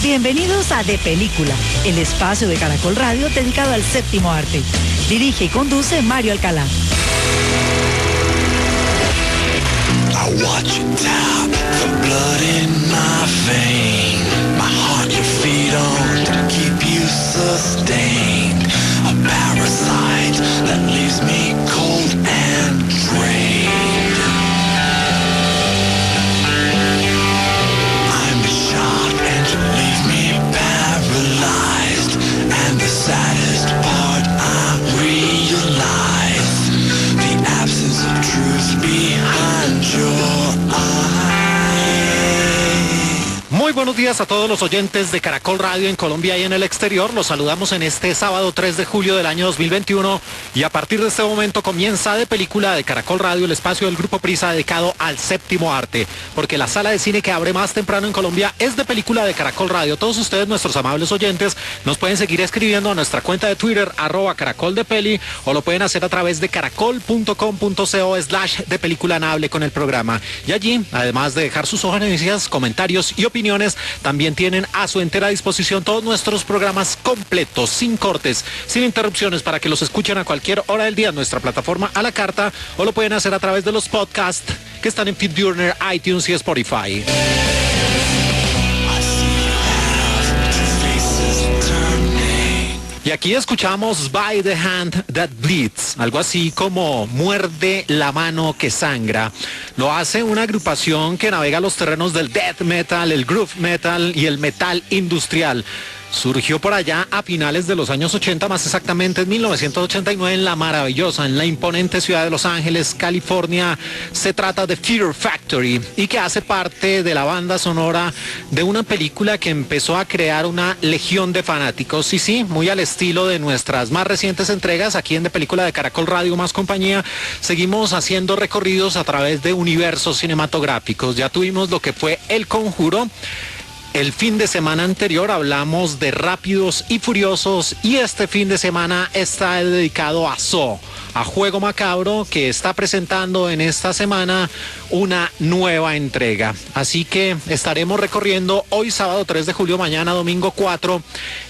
Bienvenidos a De Película, el espacio de Caracol Radio dedicado al séptimo arte. Dirige y conduce Mario Alcalá. I watch you tap the blood in my vein. My heart you feed on to keep you sustained. A parasite that leaves me cold and drained. I'm a shock and you leave me paralyzed. And the saddest part I realize, the absence of truth behind your eyes. Muy buenos días a todos los oyentes de Caracol Radio en Colombia y en el exterior. Los saludamos en este sábado 3 de julio del año 2021 y a partir de este momento comienza De Película de Caracol Radio, el espacio del Grupo Prisa dedicado al séptimo arte, porque la sala de cine que abre más temprano en Colombia es De Película de Caracol Radio. Todos ustedes, nuestros amables oyentes, nos pueden seguir escribiendo a nuestra cuenta de Twitter, @caracoldepeli, o lo pueden hacer a través de caracol.com.co/de película nable con el programa. Y allí, además de dejar sus sugerencias, comentarios y opiniones, también tienen a su entera disposición todos nuestros programas completos, sin cortes, sin interrupciones, para que los escuchen a cualquier hora del día en nuestra plataforma a la carta, o lo pueden hacer a través de los podcasts que están en FeedBurner, iTunes y Spotify. Y aquí escuchamos By the Hand That Bleeds, algo así como Muerde la mano que sangra. Lo hace una agrupación que navega los terrenos del death metal, el groove metal y el metal industrial. Surgió por allá a finales de los años 80, más exactamente en 1989, en la maravillosa, en la imponente ciudad de Los Ángeles, California. Se trata de Fear Factory y que hace parte de la banda sonora de una película que empezó a crear una legión de fanáticos. Y sí, muy al estilo de nuestras más recientes entregas aquí en De Película de Caracol Radio más compañía, seguimos haciendo recorridos a través de universos cinematográficos. Ya tuvimos lo que fue El Conjuro. El fin de semana anterior hablamos de Rápidos y Furiosos y este fin de semana está dedicado a Saw, a Juego Macabro, que está presentando en esta semana una nueva entrega. Así que estaremos recorriendo hoy sábado 3 de julio, mañana domingo 4,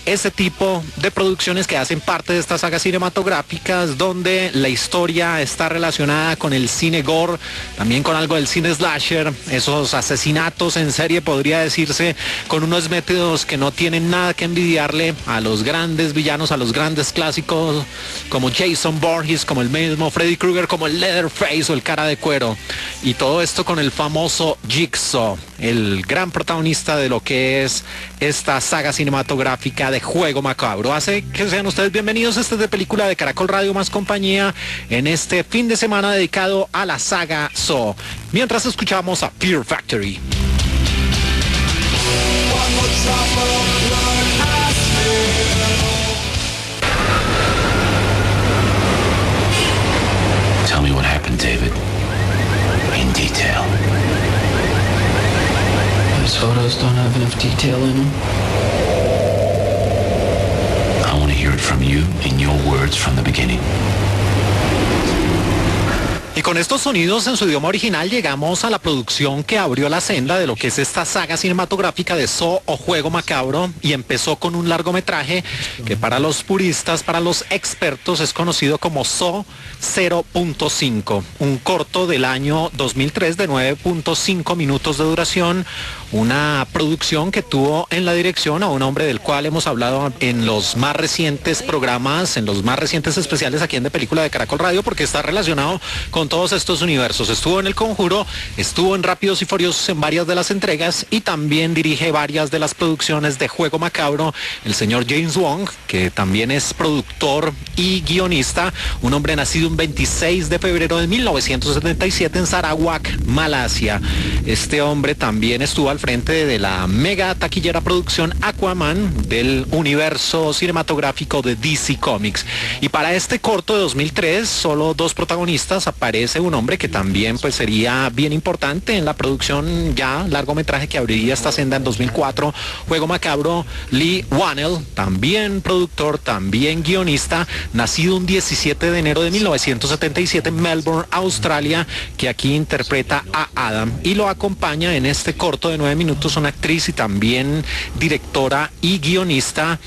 ese tipo de producciones que hacen parte de estas sagas cinematográficas, donde la historia está relacionada con el cine gore, también con algo del cine slasher, esos asesinatos en serie, podría decirse, con unos métodos que no tienen nada que envidiarle a los grandes villanos, a los grandes clásicos como Jason Voorhees, como el mismo Freddy Krueger, como el Leatherface o el Cara de Cuero. Y todo esto con el famoso Jigsaw, el gran protagonista de lo que es esta saga cinematográfica de Juego Macabro. Hace que sean ustedes bienvenidos a este De Película de Caracol Radio más compañía en este fin de semana dedicado a la saga Saw, mientras escuchamos a Fear Factory. Tell me what happened, David. In detail. Those photos don't have enough detail in them. I want to hear it from you in your words from the beginning. Y con estos sonidos en su idioma original llegamos a la producción que abrió la senda de lo que es esta saga cinematográfica de Saw o Juego Macabro, y empezó con un largometraje que para los puristas, para los expertos, es conocido como Saw 0.5, un corto del año 2003 de 9.5 minutos de duración, una producción que tuvo en la dirección a un hombre del cual hemos hablado en los más recientes programas, en los más recientes especiales aquí en De Película de Caracol Radio, porque está relacionado con todos estos universos. Estuvo en El Conjuro, estuvo en Rápidos y Furiosos en varias de las entregas y también dirige varias de las producciones de Juego Macabro, el señor James Wong, que también es productor y guionista, un hombre nacido un 26 de febrero de 1977 en Sarawak, Malasia. Este hombre también estuvo al frente de la mega taquillera producción Aquaman del universo cinematográfico de DC Comics. Y para este corto de 2003, solo dos protagonistas. Aparece un hombre que también pues sería bien importante en la producción ya largometraje que abriría esta senda en 2004, Juego Macabro, Lee Whannell, también productor, también guionista, nacido un 17 de enero de 1977 en Melbourne, Australia, que aquí interpreta a Adam y lo acompaña en este corto de 49 minutos, una actriz y también directora y guionista,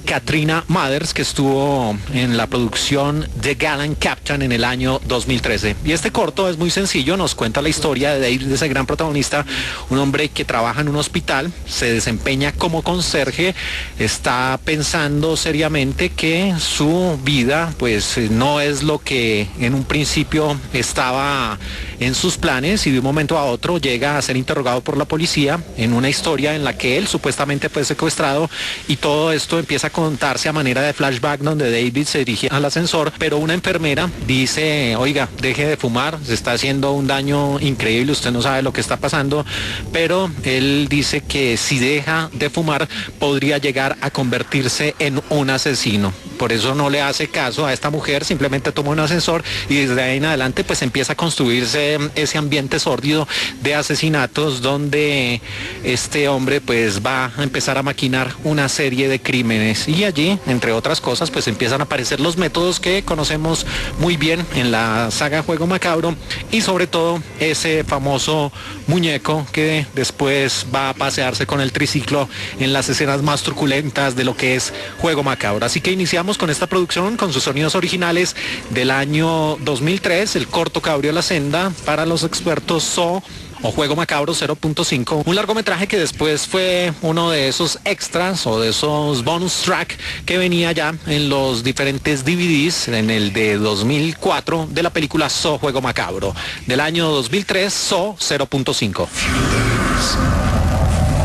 Katrina Mathers, que estuvo en la producción The Gallant Captain en el año 2013. Y este corto es muy sencillo, nos cuenta la historia de David, de ese gran protagonista, un hombre que trabaja en un hospital, se desempeña como conserje, está pensando seriamente que su vida pues no es lo que en un principio estaba en sus planes, y de un momento a otro llega a ser interrogado por la policía en una historia en la que él supuestamente fue secuestrado, y todo esto empieza a contarse a manera de flashback donde David se dirige al ascensor, pero una enfermera dice: oiga, deje de fumar, se está haciendo un daño increíble, usted no sabe lo que está pasando, pero él dice que si deja de fumar podría llegar a convertirse en un asesino. Por eso no le hace caso a esta mujer, simplemente toma un ascensor y desde ahí en adelante pues empieza a construirse ese ambiente sórdido de asesinatos donde este hombre pues va a empezar a maquinar una serie de crímenes, y allí, entre otras cosas, pues empiezan a aparecer los métodos que conocemos muy bien en la saga Juego Macabro, y sobre todo ese famoso muñeco que después va a pasearse con el triciclo en las escenas más truculentas de lo que es Juego Macabro. Así que iniciamos con esta producción con sus sonidos originales del año 2003, el corto que abrió la senda para los expertos Saw o Juego Macabro 0.5, un largometraje que después fue uno de esos extras o de esos bonus track que venía ya en los diferentes DVDs, en el de 2004 de la película Saw Juego Macabro, del año 2003 Saw 0.5.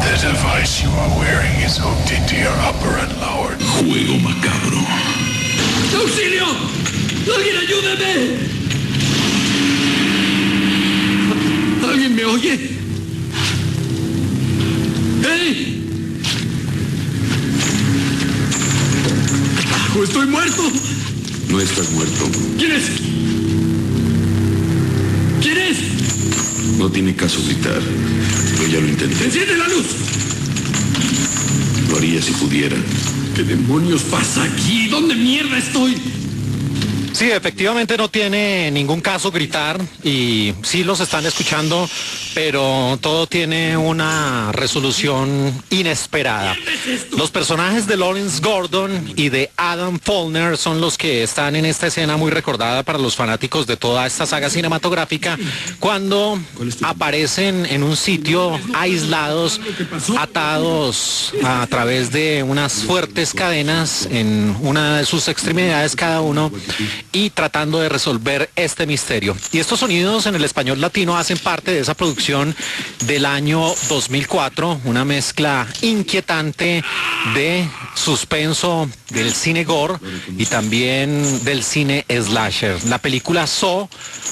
The device you are wearing is hooked into your upper and lower. Juego Macabro. ¡Auxilio! ¡Alguien ayúdeme! ¿Alguien me oye? ¡Hey! ¡Carajo, estoy muerto! No estás muerto. ¿Quién es? ¿Quién es? No tiene caso gritar. Yo ya lo intenté. ¡Enciende la luz! Lo haría si pudiera. ¿Qué demonios pasa aquí? ¿Dónde mierda estoy? Sí, efectivamente no tiene ningún caso gritar, y sí los están escuchando, pero todo tiene una resolución inesperada. Los personajes de Lawrence Gordon y de Adam Faulkner son los que están en esta escena muy recordada para los fanáticos de toda esta saga cinematográfica, cuando aparecen en un sitio aislados, atados a través de unas fuertes cadenas en una de sus extremidades cada uno, y tratando de resolver este misterio. Y estos sonidos en el español latino hacen parte de esa producción del año 2004, una mezcla inquietante de suspenso del cine gore y también del cine slasher. La película Saw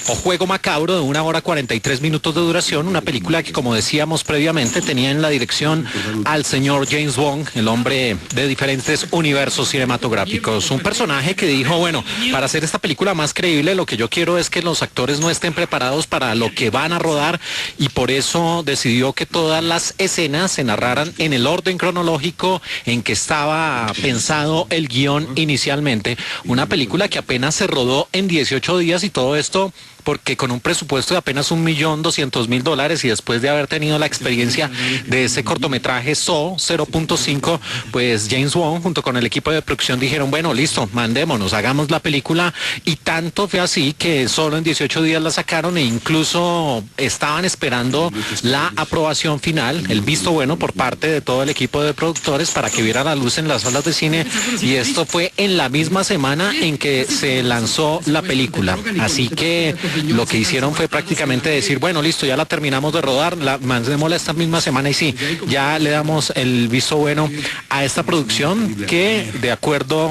o Juego Macabro, de 1 hora 43 minutos de duración, una película que, como decíamos previamente, tenía en la dirección al señor James Wong, el hombre de diferentes universos cinematográficos, un personaje que dijo: bueno, para hacer esta película más creíble, lo que yo quiero es que los actores no estén preparados para lo que van a rodar, y por eso decidió que todas las escenas se narraran en el orden cronológico en que estaba pensado el guión inicialmente. Una película que apenas se rodó en 18 días, y todo esto porque con un presupuesto de apenas $1.200.000, y después de haber tenido la experiencia de ese cortometraje Saw 0.5, pues James Wan junto con el equipo de producción dijeron: bueno, listo, mandémonos, hagamos la película, y tanto fue así que solo en 18 días la sacaron, e incluso estaban esperando la aprobación final, el visto bueno por parte de todo el equipo de productores para que viera la luz en las salas de cine, y esto fue en la misma semana en que se lanzó la película. Así que lo que hicieron fue prácticamente decir: bueno, listo, ya la terminamos de rodar, la mandémosla esta misma semana, y sí, ya le damos el visto bueno a esta producción, que de acuerdo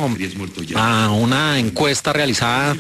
a una encuesta realizada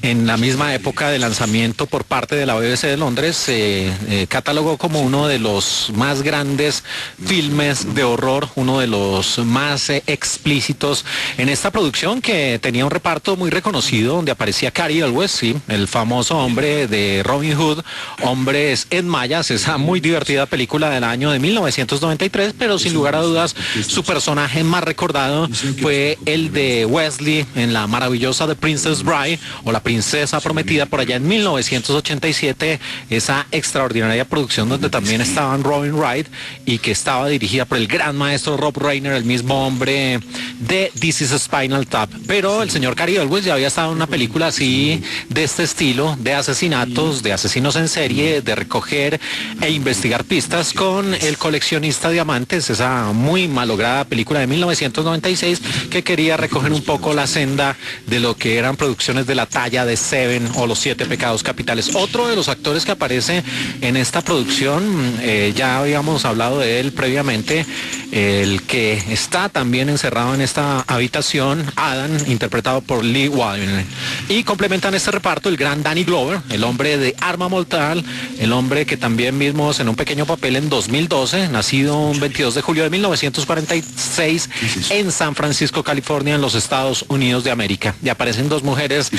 en la misma época de lanzamiento por parte de la BBC de Londres, se catalogó como uno de los más grandes filmes de horror, uno de los más explícitos en esta producción, que tenía un reparto muy reconocido, donde aparecía Cary Elwes, sí, el famoso famoso hombre de Robin Hood, Hombres en Mayas, esa muy divertida película del año de 1993, pero sin lugar a dudas su personaje más recordado fue el de Wesley en la maravillosa The Princess Bride o La Princesa Prometida por allá en 1987, esa extraordinaria producción donde también estaban Robin Wright y que estaba dirigida por el gran maestro Rob Reiner, el mismo hombre de This is Spinal Tap. Pero el señor Cary Elwes ya había estado en una película así de este estilo, de asesinatos, de asesinos en serie, de recoger e investigar pistas con El coleccionista de diamantes, esa muy malograda película de 1996 que quería recoger un poco la senda de lo que eran producciones de la talla de Seven o Los Siete Pecados Capitales. Otro de los actores que aparece en esta producción, ya habíamos hablado de él previamente, el que está también encerrado en esta habitación, Adam, interpretado por Lee Walden. Y complementan este reparto el gran Danny Glover, el hombre de Arma Mortal, el hombre que también vimos en un pequeño papel en 2012, nacido un 22 de julio de 1946 en San Francisco, California, en los Estados Unidos de América. Y aparecen dos mujeres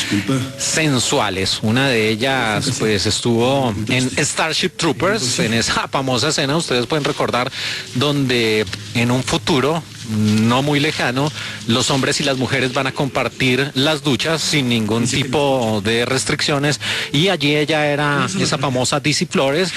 sensuales. Una de ellas pues estuvo en Starship Troopers, en esa famosa escena, ustedes pueden recordar, donde en un futuro no muy lejano, los hombres y las mujeres van a compartir las duchas sin ningún tipo de restricciones, y allí ella era esa famosa Dizzy Flores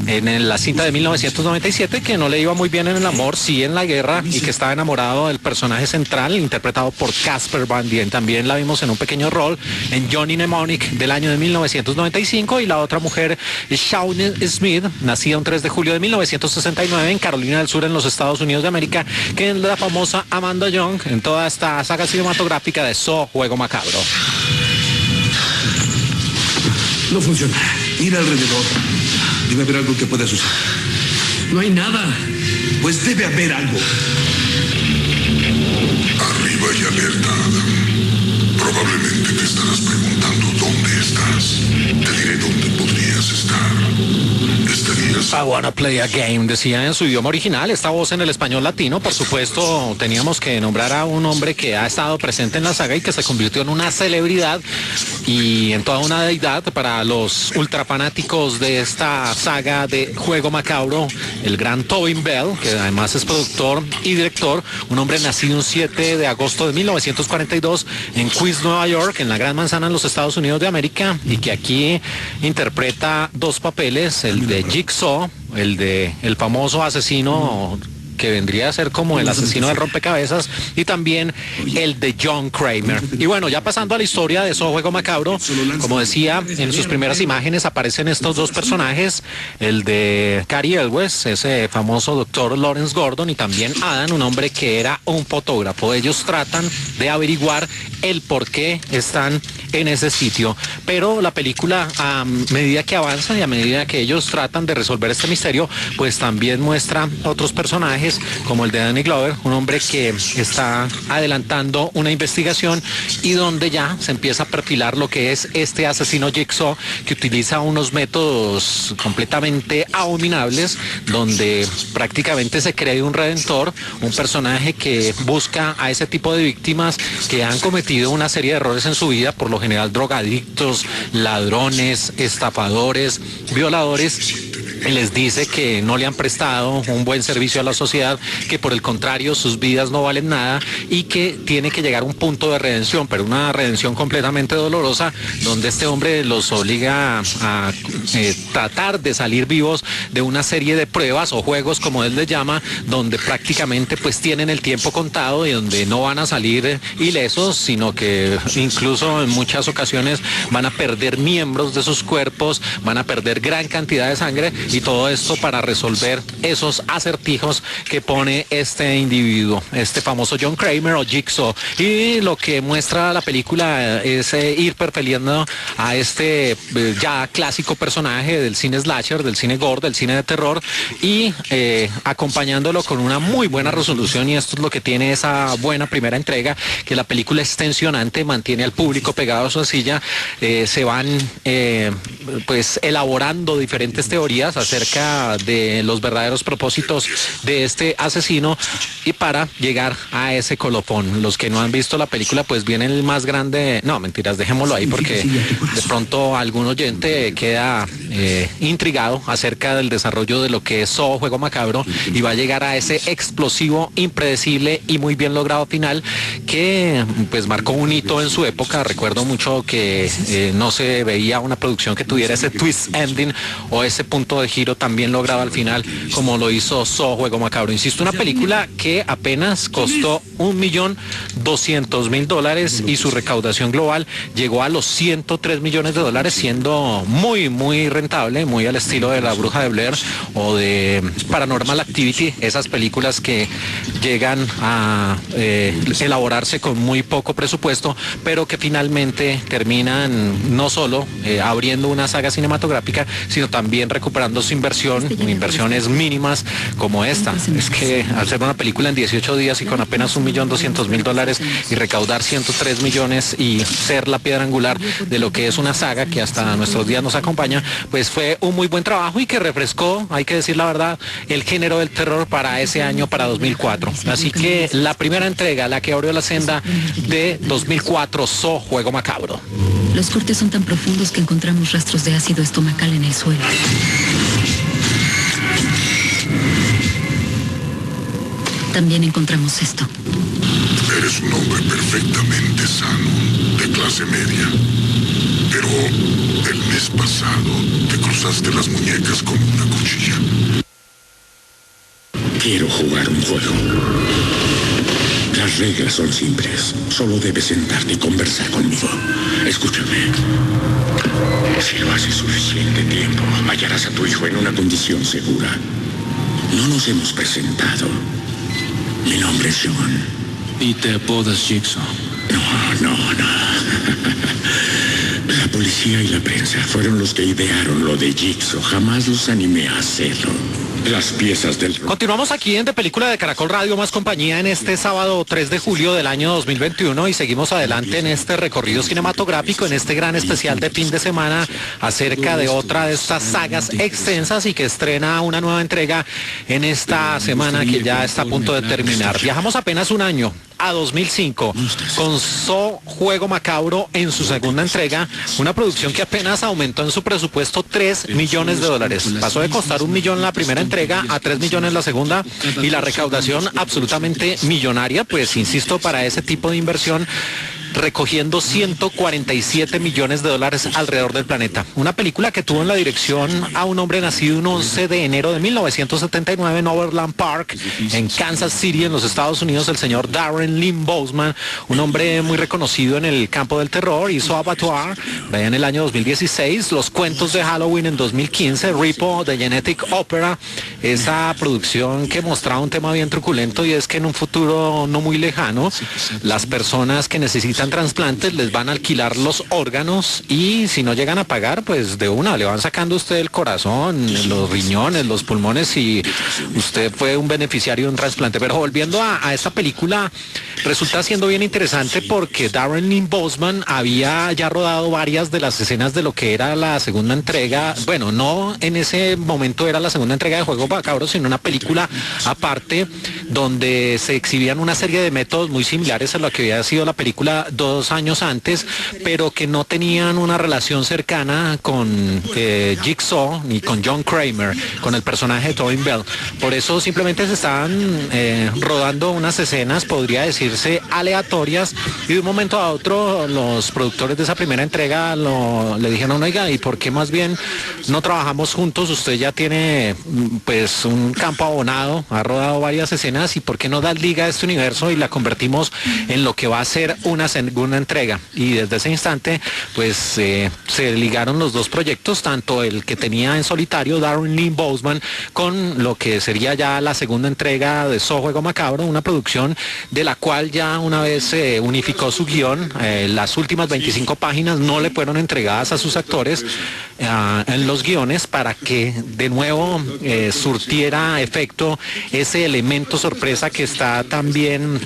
en la cinta de 1997, que no le iba muy bien en el amor, sí en la guerra, y que estaba enamorado del personaje central interpretado por Casper Van Dien. También la vimos en un pequeño rol en Johnny Mnemonic del año de 1995, y la otra mujer es Shawnee Smith, nacida un 3 de julio de 1969 en Carolina del Sur, en los Estados Unidos de América, que es la famosa Amanda Young en toda esta saga cinematográfica de Saw, Juego Macabro. No funciona. Mira alrededor. Debe haber algo que puedas usar. No hay nada. Pues debe haber algo. Arriba y alerta, Adam. Probablemente te estarás preguntando dónde estás. Te diré dónde podrías estar. Estarías... I wanna play a game, decía en su idioma original. Esta voz en el español latino, por supuesto, teníamos que nombrar a un hombre que ha estado presente en la saga y que se convirtió en una celebridad y en toda una deidad para los ultrafanáticos de esta saga de Juego Macabro, el gran Tobin Bell, que además es productor y director, un hombre nacido un 7 de agosto de 1942 en Queens, Nueva York, en la Gran Manzana en los Estados Unidos de América, y que aquí interpreta dos papeles, el de Jigsaw, el de el famoso asesino que vendría a ser como el asesino del rompecabezas, y también el de John Kramer. Y bueno, ya pasando a la historia de Saw, Juego Macabro, como decía, en sus primeras imágenes aparecen estos dos personajes, el de Cary Elwes, ese famoso doctor Lawrence Gordon, y también Adam, un hombre que era un fotógrafo. Ellos tratan de averiguar el por qué están en ese sitio, pero la película, a medida que avanza y a medida que ellos tratan de resolver este misterio, pues también muestra otros personajes como el de Danny Glover, un hombre que está adelantando una investigación y donde ya se empieza a perfilar lo que es este asesino Jigsaw, que utiliza unos métodos completamente abominables, donde prácticamente se cree un redentor, un personaje que busca a ese tipo de víctimas que han cometido una serie de errores en su vida, por lo general drogadictos, ladrones, estafadores, violadores. Les dice que no le han prestado un buen servicio a la sociedad, que por el contrario sus vidas no valen nada y que tiene que llegar a un punto de redención, pero una redención completamente dolorosa, donde este hombre los obliga a tratar de salir vivos de una serie de pruebas o juegos, como él les llama, donde prácticamente pues tienen el tiempo contado y donde no van a salir ilesos, sino que incluso en muchas ocasiones van a perder miembros de sus cuerpos, van a perder gran cantidad de sangre, y todo esto para resolver esos acertijos que pone este individuo, este famoso John Kramer o Jigsaw. Y lo que muestra la película es ir perfiliendo a este ya clásico personaje del cine slasher, del cine gore, del cine de terror, y acompañándolo con una muy buena resolución, y esto es lo que tiene esa buena primera entrega, que la película es tensionante, mantiene al público pegado a su silla, se van pues elaborando diferentes teorías acerca de los verdaderos propósitos de este asesino y para llegar a ese colofón. Los que no han visto la película, pues viene el más grande, no, mentiras, dejémoslo ahí porque de pronto algún oyente queda intrigado acerca del desarrollo de lo que es Saw, Juego Macabro, y va a llegar a ese explosivo, impredecible y muy bien logrado final que pues marcó un hito en su época. Recuerdo mucho que no se veía una producción que tuviera ese twist ending o ese punto de giro tan bien logrado al final como lo hizo Saw, Juego Macabro. Insisto, una película que apenas costó $1.200.000 y su recaudación global llegó a los $103 millones, siendo muy, muy rentable, muy al estilo de La Bruja de Blair o de Paranormal Activity, esas películas que llegan a elaborarse con muy poco presupuesto, pero que finalmente terminan no solo abriendo una saga cinematográfica, sino también recuperando su inversión, inversiones mínimas como esta. Es que hacer una película en 18 días y con apenas $1.200.000 y recaudar 103 millones y ser la piedra angular de lo que es una saga que hasta nuestros días nos acompaña, pues fue un muy buen trabajo y que refrescó, hay que decir la verdad, el género del terror para ese año, para 2004. Así que la primera entrega, la que abrió la senda de 2004, Saw, Juego Macabro. Los cortes son tan profundos que encontramos rastros de ácido estomacal en el suelo. También encontramos esto. Eres un hombre perfectamente sano, de clase media. Pero el mes pasado te cruzaste las muñecas con una cuchilla. Quiero jugar un juego. Las reglas son simples. Solo debes sentarte y conversar conmigo. Escúchame. Si lo haces suficiente tiempo, hallarás a tu hijo en una condición segura. No nos hemos presentado. Mi nombre es John. ¿Y te apodas Jigsaw? No. La policía y la prensa fueron los que idearon lo de Jigsaw. Jamás los animé a hacerlo. Las piezas del... Continuamos aquí en De Película de Caracol Radio Más Compañía en este sábado 3 de julio del año 2021 y seguimos adelante en este recorrido cinematográfico, en este gran especial de fin de semana acerca de otra de estas sagas extensas y que estrena una nueva entrega en esta semana que ya está a punto de terminar. Viajamos apenas un año, a 2005, con Saw, Juego Macabro en su segunda entrega, una producción que apenas aumentó en su presupuesto $3 millones. Pasó de costar $1 millón la primera entrega a $3 millones la segunda y la recaudación absolutamente millonaria, pues insisto, para ese tipo de inversión, recogiendo $147 millones alrededor del planeta. Una película que tuvo en la dirección a un hombre nacido un 11 de enero de 1979 en Overland Park, en Kansas City, en los Estados Unidos, el señor Darren Lynn Bousman, un hombre muy reconocido en el campo del terror. Hizo Abattoir en el año 2016, Los Cuentos de Halloween en 2015, Repo, The Genetic Opera, esa producción que mostraba un tema bien truculento, y es que en un futuro no muy lejano, las personas que necesitan trasplantes les van a alquilar los órganos y si no llegan a pagar, pues de una le van sacando usted el corazón, los riñones, los pulmones y usted fue un beneficiario de un trasplante. Pero volviendo a esta película, resulta siendo bien interesante porque Darren Lynn Bousman había ya rodado varias de las escenas de lo que era la segunda entrega. Bueno, no en ese momento era la segunda entrega de Juego Macabro, sino una película aparte donde se exhibían una serie de métodos muy similares a lo que había sido la película 2 años antes, pero que no tenían una relación cercana con Jigsaw ni con John Kramer, con el personaje de Tobin Bell. Por eso simplemente se estaban rodando unas escenas, podría decirse, aleatorias, y de un momento a otro los productores de esa primera entrega le dijeron, oiga, ¿y por qué más bien no trabajamos juntos? Usted ya tiene pues un campo abonado, ha rodado varias escenas, ¿y por qué no da liga a este universo y la convertimos en lo que va a ser una segunda entrega? Y desde ese instante pues se ligaron los dos proyectos, tanto el que tenía en solitario Darren Lynn Bousman con lo que sería ya la segunda entrega de Saw, Juego Macabro, una producción de la cual ya una vez se unificó su guión, las últimas 25 páginas no le fueron entregadas a sus actores en los guiones para que de nuevo surtiera efecto ese elemento sorpresa que está también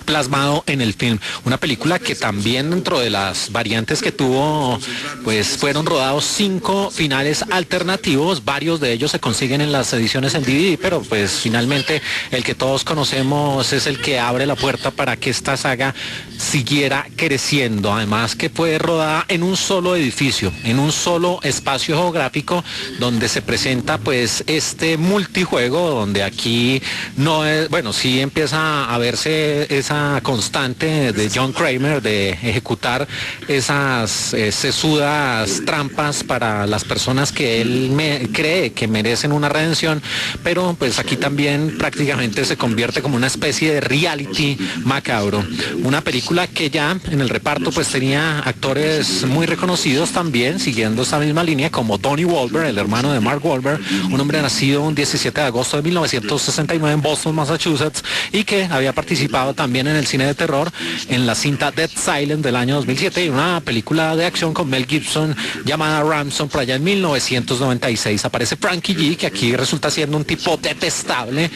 plasmado en el film. Una película que también dentro de las variantes que tuvo, pues fueron rodados 5 finales alternativos, varios de ellos se consiguen en las ediciones en DVD, pero pues finalmente el que todos conocemos es el que abre la puerta para que esta saga siguiera creciendo. Además que fue rodada en un solo edificio, en un solo espacio geográfico, donde se presenta pues este multijuego, donde aquí no es, bueno, sí empieza a verse esa constante de John Kramer de ejecutar esas sesudas trampas para las personas que él cree que merecen una redención, pero pues aquí también prácticamente se convierte como una especie de reality macabro. Una película que ya en el reparto pues tenía actores muy reconocidos también, siguiendo esta misma línea, como Donnie Wahlberg, el hermano de Mark Wahlberg, un hombre nacido un 17 de agosto de 1969 en Boston, Massachusetts, y que había participado también en el cine de terror en la cinta Dead Silent del año 2007 y una película de acción con Mel Gibson llamada Ransom por allá en 1996. Aparece Frankie G, que aquí resulta siendo un tipo detestable.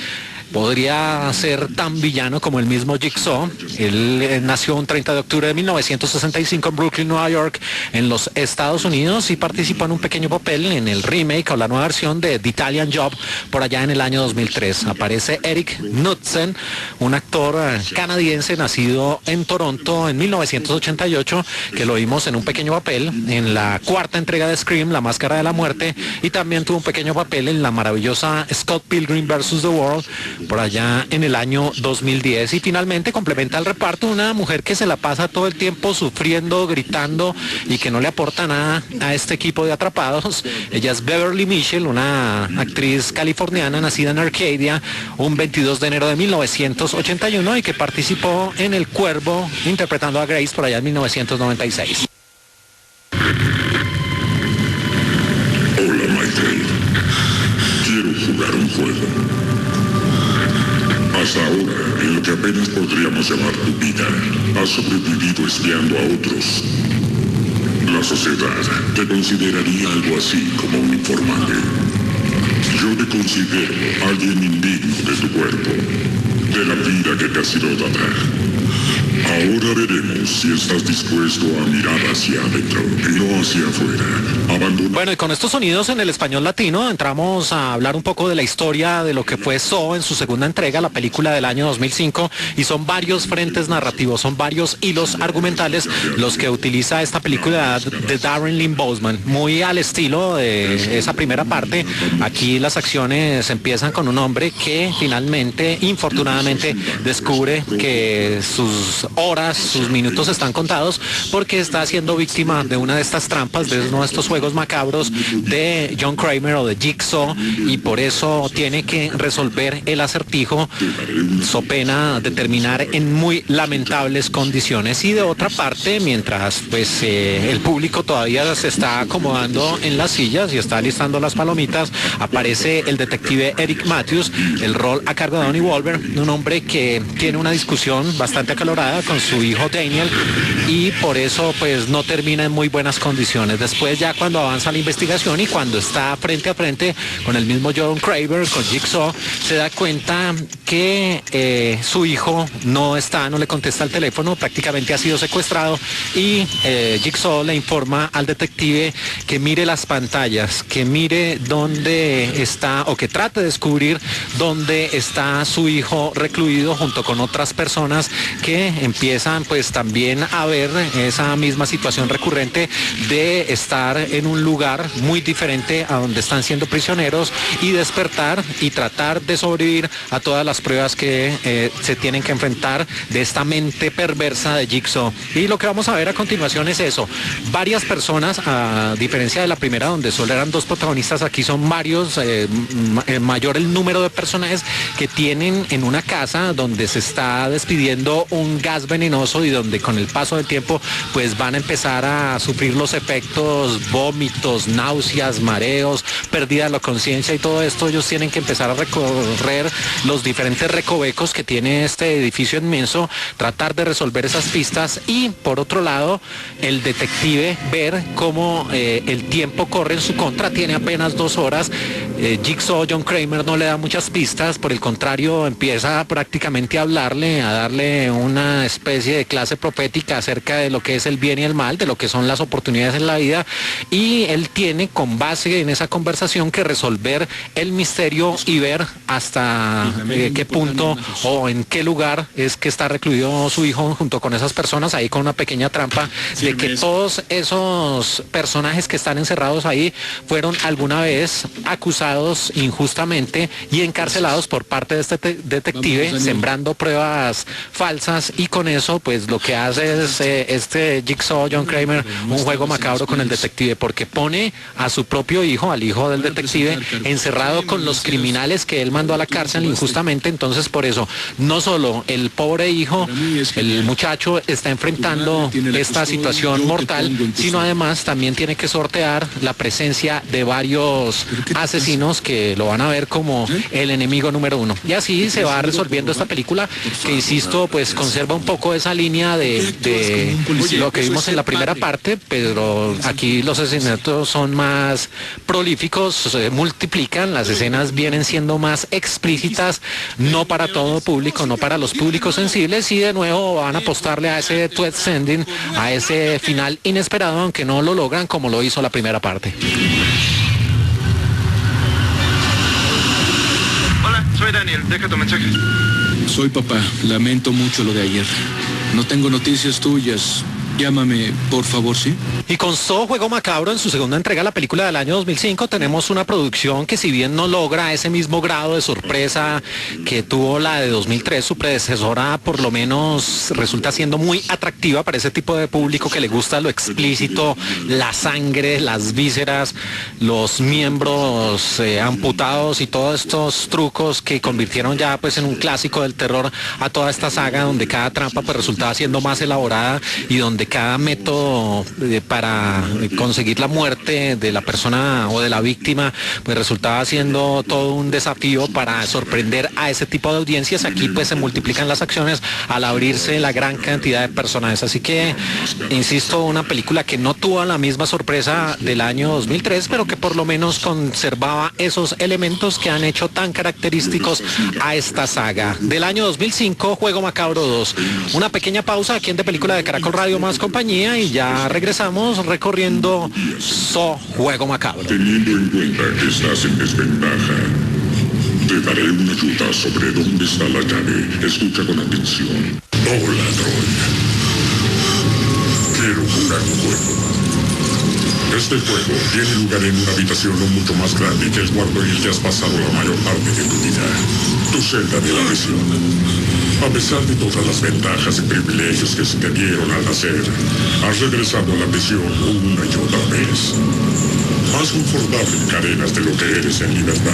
Podría ser tan villano como el mismo Jigsaw. Él nació un 30 de octubre de 1965 en Brooklyn, Nueva York, en los Estados Unidos, y participó en un pequeño papel en el remake o la nueva versión de The Italian Job por allá en el año 2003. Aparece Eric Knudsen, un actor canadiense nacido en Toronto en 1988, que lo vimos en un pequeño papel en la 4ª entrega de Scream, La Máscara de la Muerte, y también tuvo un pequeño papel en la maravillosa Scott Pilgrim vs. The World por allá en el año 2010. Y finalmente complementa el reparto una mujer que se la pasa todo el tiempo sufriendo, gritando y que no le aporta nada a este equipo de atrapados. Ella es Beverly Mitchell, una actriz californiana nacida en Arcadia un 22 de enero de 1981 y que participó en El Cuervo interpretando a Grace por allá en 1996. Hola, Michael. Quiero jugar un juego. Hasta ahora, en lo que apenas podríamos llamar tu vida, has sobrevivido espiando a otros. La sociedad te consideraría algo así como un informante. Yo te considero alguien indigno de tu cuerpo, de la vida que te ha sido dada. Ahora veremos si estás dispuesto a mirar hacia adentro y no hacia afuera. Bueno, y con estos sonidos en el español latino entramos a hablar un poco de la historia de lo que fue Saw en su segunda entrega, la película del año 2005, y son varios frentes narrativos, son varios hilos argumentales los que utiliza esta película de Darren Lynn Bousman, muy al estilo de esa primera parte. Aquí las acciones empiezan con un hombre que finalmente, infortunadamente, descubre que sus horas, sus minutos están contados porque está siendo víctima de una de estas trampas, de uno de estos juegos macabros de John Kramer o de Jigsaw, y por eso tiene que resolver el acertijo so pena de terminar en muy lamentables condiciones. Y de otra parte, mientras pues el público todavía se está acomodando en las sillas y está listando las palomitas, aparece el detective Eric Matthews, el rol a cargo de Donnie Wahlberg, un hombre que tiene una discusión bastante acalorada con su hijo Daniel y por eso pues no termina en muy buenas condiciones. Después, ya cuando avanza la investigación y cuando está frente a frente con el mismo John Kramer, con Jigsaw, se da cuenta que su hijo no le contesta el teléfono, prácticamente ha sido secuestrado, y Jigsaw le informa al detective que mire las pantallas, que mire dónde está, o que trate de descubrir dónde está su hijo recluido junto con otras personas que empiezan pues también a ver esa misma situación recurrente de estar en un lugar muy diferente a donde están siendo prisioneros y despertar y tratar de sobrevivir a todas las pruebas que se tienen que enfrentar de esta mente perversa de Jigsaw. Y lo que vamos a ver a continuación es eso, varias personas, a diferencia de la primera donde solo eran 2 protagonistas, aquí son varios, mayor el número de personajes que tienen en una casa donde se está despidiendo un gas gas venenoso y donde con el paso del tiempo pues van a empezar a sufrir los efectos, vómitos, náuseas, mareos, pérdida de la conciencia y todo esto. Ellos tienen que empezar a recorrer los diferentes recovecos que tiene este edificio inmenso, tratar de resolver esas pistas y por otro lado el detective ver cómo el tiempo corre en su contra, tiene apenas 2 horas. Jigsaw, John Kramer, no le da muchas pistas, por el contrario empieza prácticamente a hablarle, a darle una especie de clase profética acerca de lo que es el bien y el mal, de lo que son las oportunidades en la vida, y él tiene con base en esa conversación que resolver el misterio y ver hasta qué punto o en qué lugar es que está recluido su hijo junto con esas personas, ahí con una pequeña trampa de que todos esos personajes que están encerrados ahí fueron alguna vez acusados injustamente y encarcelados por parte de este detective, sembrando pruebas falsas, y con eso pues lo que hace es este Jigsaw, John Kramer, un juego macabro con el detective, porque pone a su propio hijo, al hijo del detective, encerrado con los criminales que él mandó a la cárcel injustamente. Entonces por eso no solo el pobre hijo, el muchacho está enfrentando esta situación mortal, sino además también tiene que sortear la presencia de varios asesinos que lo van a ver como el enemigo número 1. Y así se va resolviendo esta película, que insisto, pues conserva un poco esa línea de lo que vimos en la primera parte, pero aquí los asesinatos son más prolíficos, se multiplican, las escenas vienen siendo más explícitas, no para todo público, no para los públicos sensibles, y de nuevo van a apostarle a ese twist ending, a ese final inesperado, aunque no lo logran como lo hizo la primera parte. Soy Daniel, deja tu mensaje. Soy papá, lamento mucho lo de ayer. No tengo noticias tuyas. Llámame, por favor, ¿sí? Y con Saw, Juego Macabro, en su segunda entrega, la película del año 2005, tenemos una producción que, si bien no logra ese mismo grado de sorpresa que tuvo la de 2003, su predecesora por lo menos resulta siendo muy atractiva para ese tipo de público que le gusta lo explícito, la sangre, las vísceras, los miembros amputados y todos estos trucos que convirtieron ya pues en un clásico del terror a toda esta saga, donde cada trampa pues resultaba siendo más elaborada y donde cada método para conseguir la muerte de la persona o de la víctima pues resultaba siendo todo un desafío para sorprender a ese tipo de audiencias. Aquí pues se multiplican las acciones al abrirse la gran cantidad de personajes, así que insisto, una película que no tuvo la misma sorpresa del año 2003, pero que por lo menos conservaba esos elementos que han hecho tan característicos a esta saga. Del año 2005, Juego Macabro 2. Una pequeña pausa aquí en De Película de Caracol Radio Más Compañía, y ya regresamos recorriendo Saw, Juego Macabro. Teniendo en cuenta que estás en desventaja, te daré una ayuda sobre dónde está la llave. Escucha con atención. Oh, ladrón. Quiero jugar un juego. Este juego tiene lugar en una habitación no mucho más grande que el cuarto en el que has pasado la mayor parte de tu vida. Tu celda de la prisión. A pesar de todas las ventajas y privilegios que se te dieron al nacer, has regresado a la prisión una y otra vez. Más confortable en cadenas de lo que eres en libertad.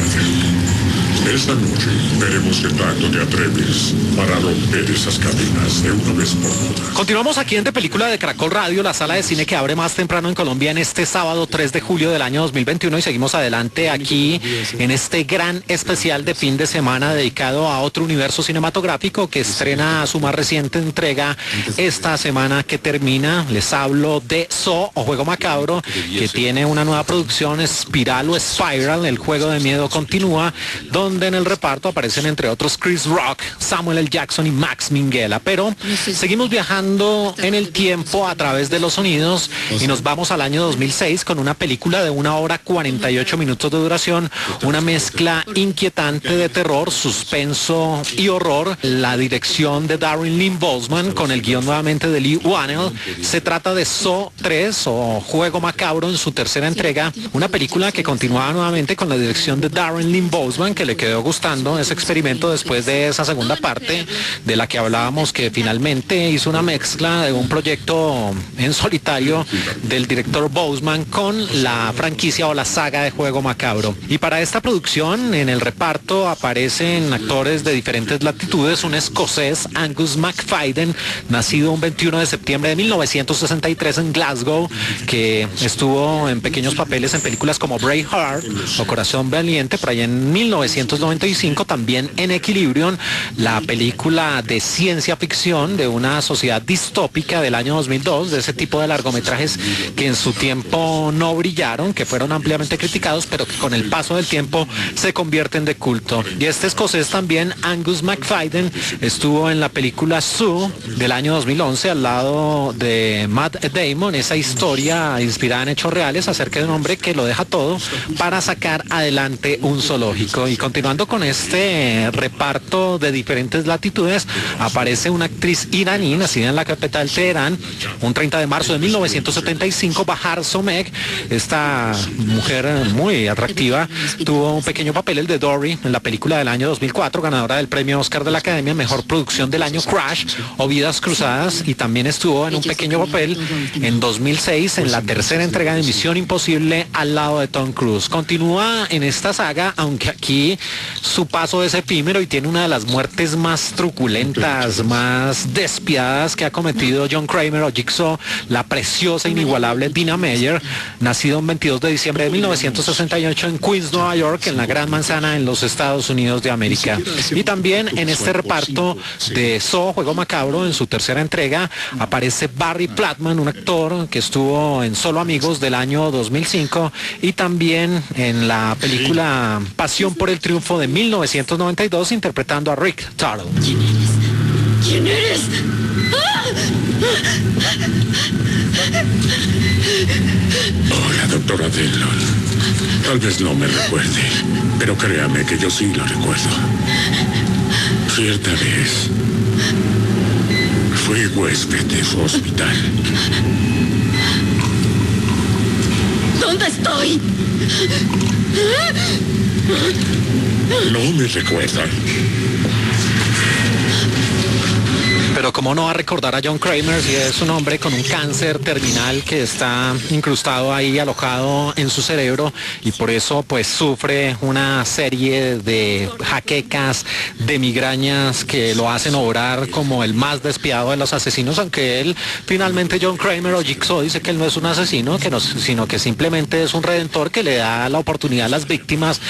Esta noche veremos qué tanto te atreves para romper esas cadenas de una vez por todas. Continuamos aquí en De Película de Caracol Radio, la sala de cine que abre más temprano en Colombia en este sábado 3 de julio del año 2021, y seguimos adelante aquí en este gran especial de fin de semana dedicado a otro universo cinematográfico que estrena su más reciente entrega esta semana que termina. Les hablo de Saw, o Juego Macabro, que tiene una nueva producción, Espiral o Spiral, el juego de miedo continúa, donde en el reparto aparecen entre otros Chris Rock, Samuel L. Jackson y Max Minghella. Pero seguimos viajando en el tiempo a través de los sonidos y nos vamos al año 2006 con una película de 1 hora 48 minutos de duración, una mezcla inquietante de terror, suspenso y horror. La dirección de Darren Lynn Bousman con el guión nuevamente de Lee Whannell. Se trata de Saw 3 o Juego Macabro en su tercera entrega, una película que continuaba nuevamente con la dirección de Darren Lynn Bousman, que le quedó quedó gustando ese experimento después de esa segunda parte de la que hablábamos, que finalmente hizo una mezcla de un proyecto en solitario del director Boseman con la franquicia o la saga de Juego Macabro. Y para esta producción en el reparto aparecen actores de diferentes latitudes, un escocés, Angus Macfadyen, nacido un 21 de septiembre de 1963 en Glasgow, que estuvo en pequeños papeles en películas como Braveheart o Corazón Valiente, por ahí en 1995, también en Equilibrium, la película de ciencia ficción de una sociedad distópica del año 2002, de ese tipo de largometrajes que en su tiempo no brillaron, que fueron ampliamente criticados, pero que con el paso del tiempo se convierten de culto. Y este escocés también, Angus Macfadyen, estuvo en la película Sue del año 2011 al lado de Matt Damon, esa historia inspirada en hechos reales acerca de un hombre que lo deja todo para sacar adelante un zoológico. Y continuando con este reparto de diferentes latitudes, aparece una actriz iraní nacida en la capital Teherán un 30 de marzo de 1975, Bahar Somegh. Esta mujer muy atractiva tuvo un pequeño papel, el de Dory, en la película del año 2004, ganadora del premio Oscar de la Academia, mejor producción del año, Crash o Vidas Cruzadas, y también estuvo en un pequeño papel en 2006 en la tercera entrega de Misión Imposible al lado de Tom Cruise. Continúa en esta saga, aunque aquí su paso es efímero y tiene una de las muertes más truculentas, más despiadadas que ha cometido John Kramer o Jigsaw, la preciosa, inigualable Dina Meyer, nacido el 22 de diciembre de 1968 en Queens, Nueva York, en la Gran Manzana en los Estados Unidos de América. Y también en este reparto de Saw, Juego Macabro, en su tercera entrega, aparece Barry Plattman, un actor que estuvo en Solo Amigos del año 2005 y también en la película Pasión por el Triunfo de 1992, interpretando a Rick Tuttle. ¿Quién eres? Hola, doctora Dillon. Tal vez no me recuerde, pero créame que yo sí lo recuerdo. Cierta vez fui huésped de su hospital. ¿Dónde estoy? No me recuerdan. Pero cómo no va a recordar a John Kramer si es un hombre con un cáncer terminal que está incrustado ahí, alojado en su cerebro, y por eso pues sufre una serie de jaquecas, de migrañas que lo hacen obrar como el más despiadado de los asesinos, aunque él finalmente, John Kramer o Jigsaw, dice que él no es un asesino, sino que simplemente es un redentor que le da la oportunidad a las víctimas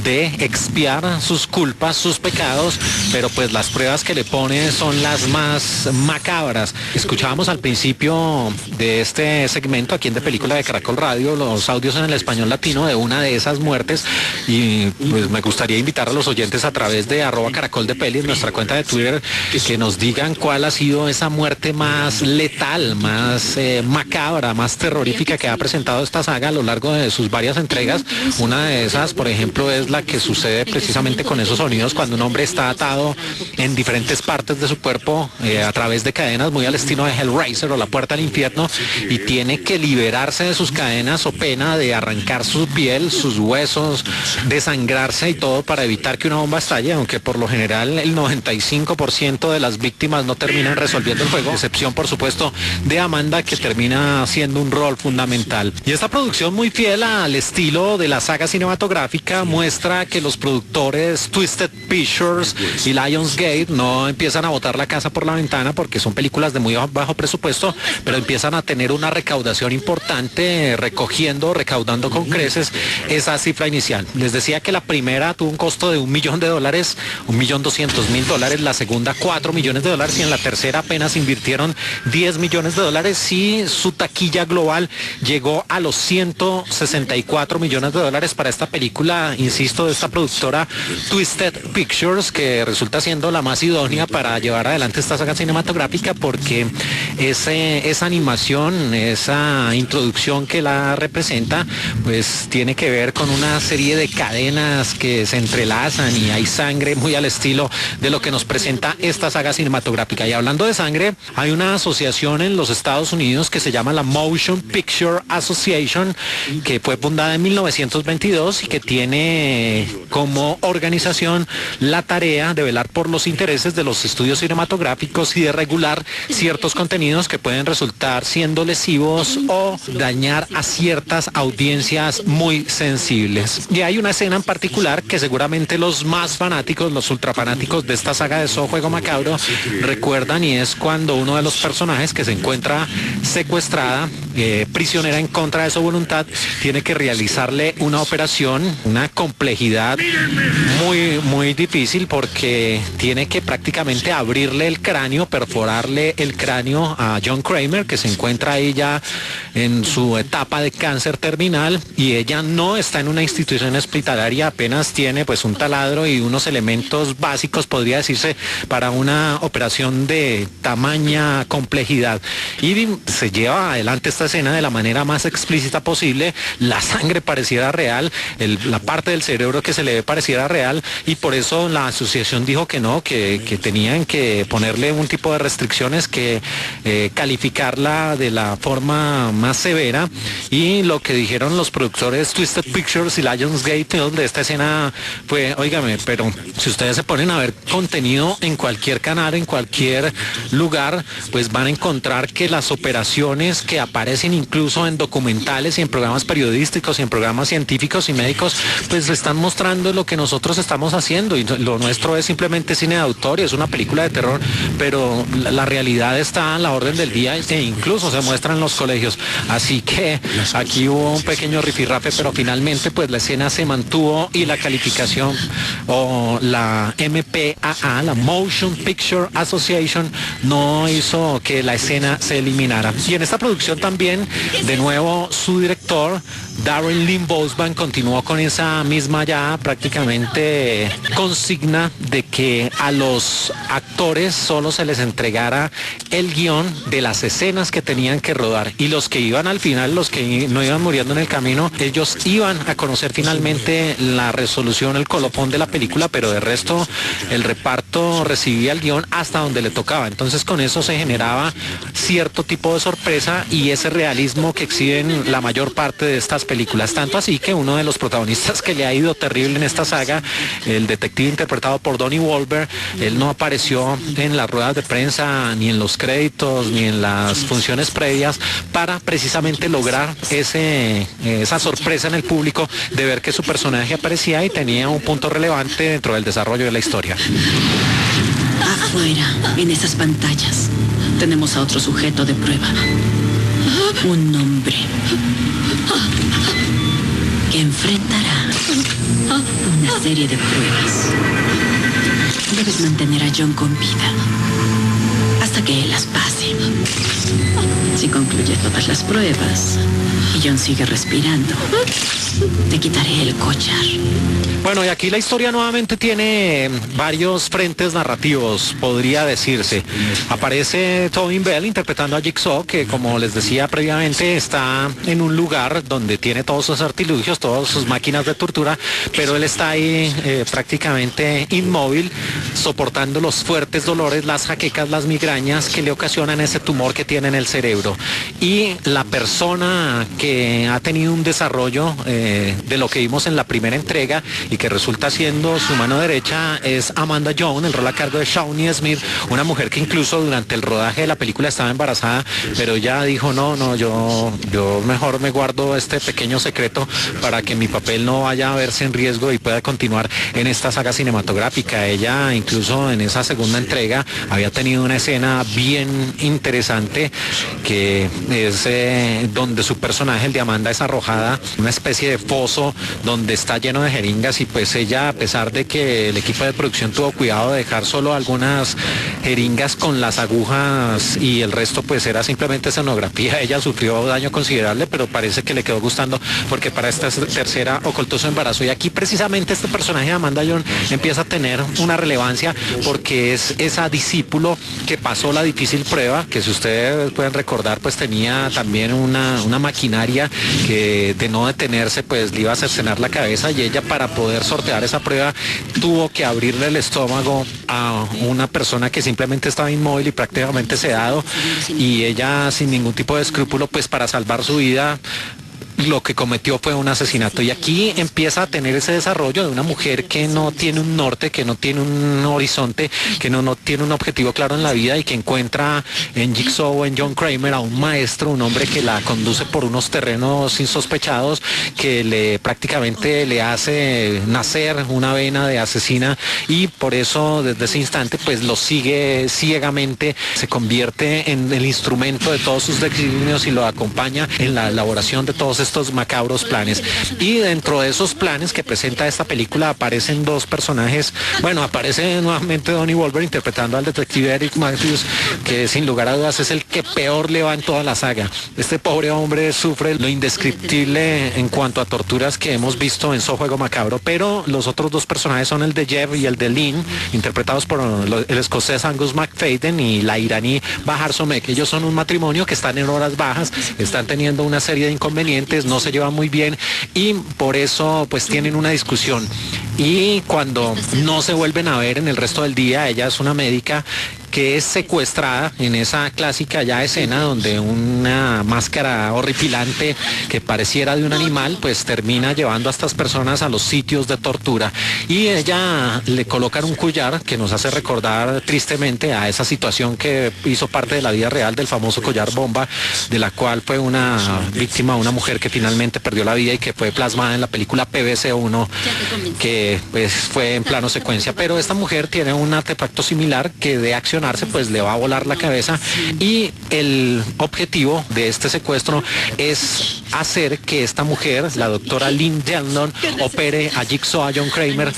de expiar sus culpas, sus pecados, pero pues las pruebas que le pone son las más macabras. Escuchábamos al principio de este segmento aquí en De Película de Caracol Radio los audios en el español latino de una de esas muertes, y pues me gustaría invitar a los oyentes a través de @caracoldepeli, nuestra cuenta de Twitter, que nos digan cuál ha sido esa muerte más letal, más macabra, más terrorífica que ha presentado esta saga a lo largo de sus varias entregas. Una de esas, por ejemplo, es la que sucede precisamente con esos sonidos cuando un hombre está atado en diferentes partes de su cuerpo a través de cadenas, muy al estilo de Hellraiser o La Puerta al Infierno, y tiene que liberarse de sus cadenas o pena de arrancar su piel, sus huesos, desangrarse y todo para evitar que una bomba estalle, aunque por lo general el 95% de las víctimas no terminan resolviendo el juego, excepción por supuesto de Amanda, que termina haciendo un rol fundamental. Y esta producción, muy fiel al estilo de la saga cinematográfica, muestra que los productores Twisted Pictures y Lionsgate no empiezan a botar la casa por la ventana, porque son películas de muy bajo presupuesto, pero empiezan a tener una recaudación importante, recaudando con creces esa cifra inicial. Les decía que la primera tuvo un costo de $1 millón, $1.200.000, la segunda $4 millones, y en la tercera apenas invirtieron $10 millones, y su taquilla global llegó a los $164 millones para esta película, insisto, de esta productora Twisted Pictures, que resulta siendo la más idónea para llevar adelante esta saga cinematográfica porque esa animación, esa introducción que la representa, pues tiene que ver con una serie de cadenas que se entrelazan y hay sangre muy al estilo de lo que nos presenta esta saga cinematográfica. Y hablando de sangre, hay una asociación en los Estados Unidos que se llama la Motion Picture Association, que fue fundada en 1922 y que tiene como organización la tarea de velar por los intereses de los estudios cinematográficos y de regular ciertos contenidos que pueden resultar siendo lesivos o dañar a ciertas audiencias muy sensibles. Y hay una escena en particular que seguramente los más fanáticos, los ultrafanáticos de esta saga de Saw Juego Macabro recuerdan, y es cuando uno de los personajes que se encuentra secuestrada, prisionera en contra de su voluntad, tiene que realizarle una operación, una complejidad muy difícil, porque tiene que prácticamente abrirle el cráneo, perforarle el cráneo a John Kramer, que se encuentra ahí ya en su etapa de cáncer terminal, y ella no está en una institución hospitalaria, apenas tiene pues un taladro y unos elementos básicos, podría decirse, para una operación de tamaña complejidad, y se lleva adelante esta escena de la manera más explícita posible. La sangre pareciera real, la parte del cerebro que se le ve pareciera real, y por eso la asociación dijo que no, que tenían que ponerle un tipo de restricciones, que calificarla de la forma más severa. Y lo que dijeron los productores Twisted Pictures y Lionsgate Film de esta escena fue: óigame, pero si ustedes se ponen a ver contenido en cualquier canal, en cualquier lugar, pues van a encontrar que las operaciones que aparecen incluso en documentales y en programas periodísticos y en programas científicos y médicos, pues están mostrando lo que nosotros estamos haciendo, y lo nuestro es simplemente cine de autor y es una película de terror, pero la realidad está a la orden del día e incluso se muestra en los colegios. Así que aquí hubo un pequeño rifirrafe, pero finalmente pues la escena se mantuvo y la calificación, o la MPAA, la Motion Picture Association, no hizo que la escena se eliminara. Y en esta producción también, de nuevo, su director, Darren Lynn Bousman, continuó con esa misma ya prácticamente consigna de que a los actores solo se les entregara el guión de las escenas que tenían que rodar, y los que iban al final, los que no iban muriendo en el camino, ellos iban a conocer finalmente la resolución, el colofón de la película, pero de resto el reparto recibía el guión hasta donde le tocaba. Entonces con eso se generaba cierto tipo de sorpresa y ese realismo que exhiben la mayor parte de estas películas, tanto así que uno de los protagonistas que le ha ido terrible en esta saga, el detective interpretado por Donnie Wahlberg, él no apareció en las ruedas de prensa, ni en los créditos, ni en las funciones previas, para precisamente lograr esa sorpresa en el público de ver que su personaje aparecía y tenía un punto relevante dentro del desarrollo de la historia. Afuera, en esas pantallas, tenemos a otro sujeto de prueba. Un hombre que enfrentará una serie de pruebas. Debes mantener a John con vida hasta que él las pase. Si concluye todas las pruebas y John sigue respirando, te quitaré el collar. Bueno, y aquí la historia nuevamente tiene varios frentes narrativos, podría decirse. Aparece Tobin Bell interpretando a Jigsaw, que como les decía previamente, está en un lugar donde tiene todos sus artilugios, todas sus máquinas de tortura, pero él está ahí prácticamente inmóvil, soportando los fuertes dolores, las jaquecas, las migrañas que le ocasionan ese tumor que tiene en el cerebro. Y la persona que ha tenido un desarrollo de lo que vimos en la primera entrega y que resulta siendo su mano derecha es Amanda Jones, el rol a cargo de Shawnee Smith, una mujer que incluso durante el rodaje de la película estaba embarazada, pero ella dijo no, yo mejor me guardo este pequeño secreto para que mi papel no vaya a verse en riesgo y pueda continuar en esta saga cinematográfica. Ella incluso en esa segunda entrega había tenido una escena bien interesante, que es donde su personaje, el de Amanda, es arrojada una especie de foso donde está lleno de jeringas, y pues ella, a pesar de que el equipo de producción tuvo cuidado de dejar solo algunas jeringas con las agujas y el resto pues era simplemente escenografía, ella sufrió daño considerable, pero parece que le quedó gustando, porque para esta tercera ocultó su embarazo. Y aquí precisamente este personaje de Amanda Jon empieza a tener una relevancia, porque es esa discípulo que pasó la difícil prueba, que si ustedes pueden recordar pues tenía también una maquinaria que de no detenerse pues le iba a cercenar la cabeza, y ella, para poder sortear esa prueba, tuvo que abrirle el estómago a una persona que simplemente estaba inmóvil y prácticamente sedado, y ella, sin ningún tipo de escrúpulo, pues para salvar su vida, lo que cometió fue un asesinato. Y aquí empieza a tener ese desarrollo de una mujer que no tiene un norte, que no tiene un horizonte, que no tiene un objetivo claro en la vida, y que encuentra en Jigsaw, en John Kramer, a un maestro, un hombre que la conduce por unos terrenos insospechados, que prácticamente le hace nacer una vena de asesina, y por eso desde ese instante pues lo sigue ciegamente, se convierte en el instrumento de todos sus designios y lo acompaña en la elaboración de todos estos macabros planes. Y dentro de esos planes que presenta esta película aparecen dos personajes. Bueno, aparece nuevamente Donnie Wolver interpretando al detective Eric Matthews, que sin lugar a dudas es el que peor le va en toda la saga. Este pobre hombre sufre lo indescriptible en cuanto a torturas que hemos visto en So Juego Macabro, pero los otros dos personajes son el de Jeff y el de Lynn, interpretados por el escocés Angus MacFadyen y la iraní Bahar Somek. Ellos son un matrimonio que están en horas bajas, están teniendo una serie de inconvenientes, no se llevan muy bien, y por eso pues tienen una discusión, y cuando no se vuelven a ver en el resto del día, ella es una médica que es secuestrada en esa clásica ya escena donde una máscara horripilante que pareciera de un animal pues termina llevando a estas personas a los sitios de tortura, y ella le colocan un collar que nos hace recordar tristemente a esa situación que hizo parte de la vida real del famoso collar bomba, de la cual fue una víctima, una mujer que finalmente perdió la vida y que fue plasmada en la película PBC-1, que pues fue en plano secuencia. Pero esta mujer tiene un artefacto similar que de accionarse pues le va a volar la cabeza, y el objetivo de este secuestro es hacer que esta mujer, la doctora Lynn Dellon, opere a Jigsaw, a John Kramer,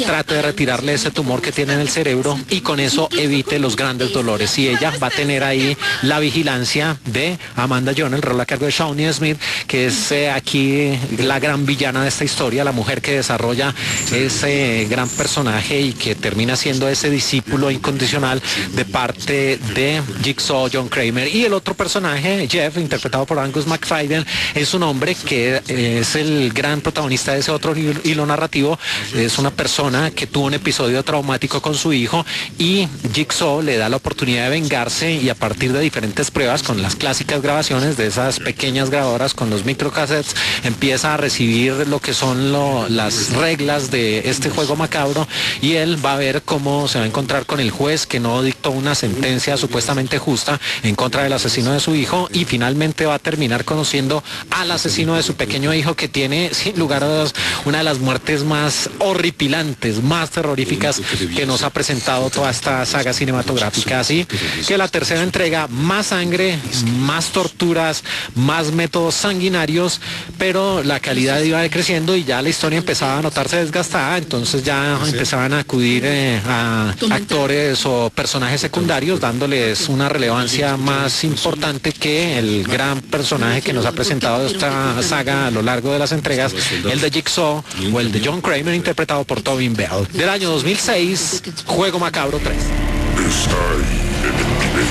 trate de retirarle ese tumor que tiene en el cerebro, y con eso evite los grandes dolores. Y ella va a tener ahí la vigilancia de Amanda Jon, el rol a cargo de Shawnee Smith, que es aquí la gran villana de esta historia, la mujer que desarrolla ese gran personaje y que termina siendo ese discípulo incondicional de parte de Jigsaw, John Kramer. Y el otro personaje, Jeff, interpretado por Angus MacFadyen, es un hombre que es el gran protagonista de ese otro hilo narrativo. Es una persona que tuvo un episodio traumático con su hijo, y Jigsaw le da la oportunidad de vengarse, y a partir de diferentes pruebas con las clásicas grabaciones de esas pequeñas grabadoras con los microcassettes, empieza a recibir lo que son las reglas de este juego macabro, y él va a ver cómo se va a encontrar con el juez que no dictó una sentencia supuestamente justa en contra del asesino de su hijo, y finalmente va a terminar conociendo al asesino de su pequeño hijo, que tiene sin lugar a dudas una de las muertes más horripilantes, más terroríficas que nos ha presentado toda esta saga cinematográfica. Así que la tercera entrega, más sangre, más torturas, más métodos sanguinarios, pero la calidad iba decreciendo y ya la historia empezaba a notarse desgastada. Entonces ya empezaban a acudir a actores o personajes secundarios, dándoles una relevancia más importante que el gran personaje que nos ha presentado esta saga a lo largo de las entregas, el de Jigsaw o el de John Kramer, interpretado por Tobin Bell. Del año 2006, Juego Macabro 3. Está ahí, detective.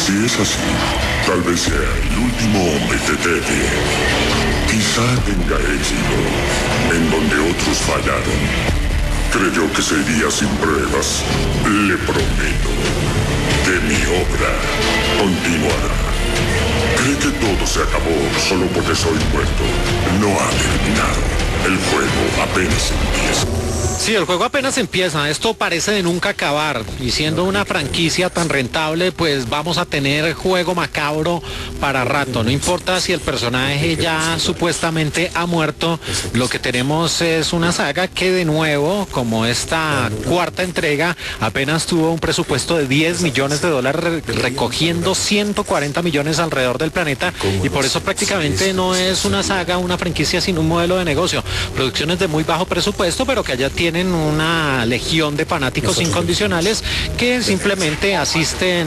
Si es así, tal vez sea el último hombre que debe. Quizá tenga éxito en donde otros fallaron. Creyó que sería sin pruebas. Le prometo que mi obra continuará. Cree que todo se acabó solo porque soy muerto. No ha terminado. El juego apenas empieza. Sí, el juego apenas empieza, esto parece de nunca acabar y siendo una franquicia tan rentable, pues vamos a tener juego macabro para rato, no importa si el personaje ya supuestamente ha muerto, lo que tenemos es una saga que de nuevo, como esta cuarta entrega, apenas tuvo un presupuesto de $10 millones, recogiendo 140 millones alrededor del planeta y por eso prácticamente no es una saga, una franquicia sin un modelo de negocio, producciones de muy bajo presupuesto, pero que allá tienen una legión de fanáticos incondicionales que simplemente asisten